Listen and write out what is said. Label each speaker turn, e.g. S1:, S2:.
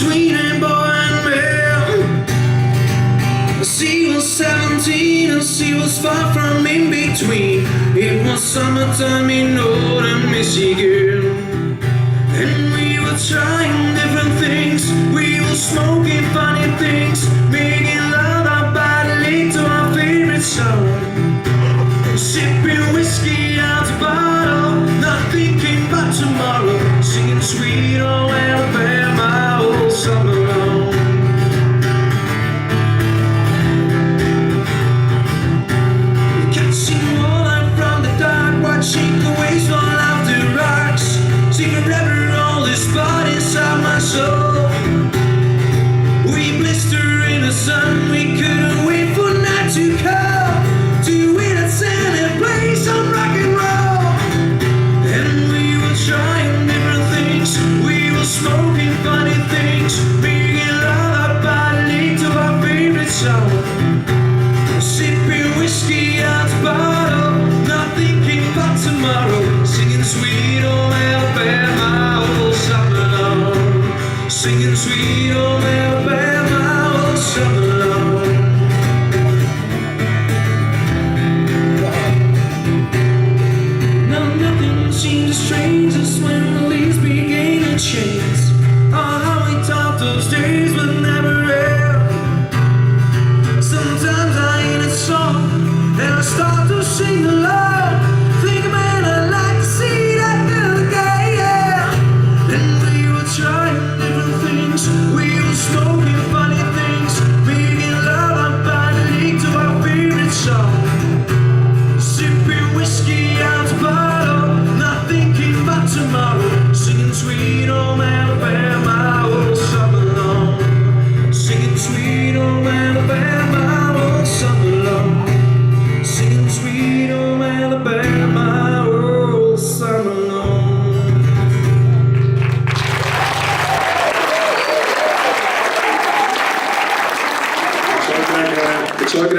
S1: between a boy and man. She was 17 and she was far from in between. It was summertime in northern Michigan, and we were trying different things. We were smoking funny things, making love out by the lake to our favorite song, sipping whiskey out the bottle, not thinking about tomorrow, singing Sweet Old Alabama all summer long. Catching walleye from the dark, watching the waves fall off the rocks, see forever all this spot inside my soul. We blister in the sun, we couldn't wait for night to come, to win at sand and play some rock and roll. And we were trying different things, we were smoking funny things, making love out by the lake to our favorite song, sipping whiskey out the bottle, not thinking about tomorrow, singing Sweet Old Alabama all summer long, singing Sweet Old Alabama all summer long. Now nothing seems strange as when the leaves begin to change. Oh, how we thought those days would never end. Sometimes I hear a song and I start to sing along, think, man, I'd like to see that girl again. And we were trying different things, we were smoking funny things, making love out by the lake to our favorite song, sipping whiskey out the bottle, not thinking about tomorrow, singing Sweet Old Alabama all summer long, singing Sweet Old Alabama all summer long, singing Sweet Old Alabama all summer long.
S2: Çok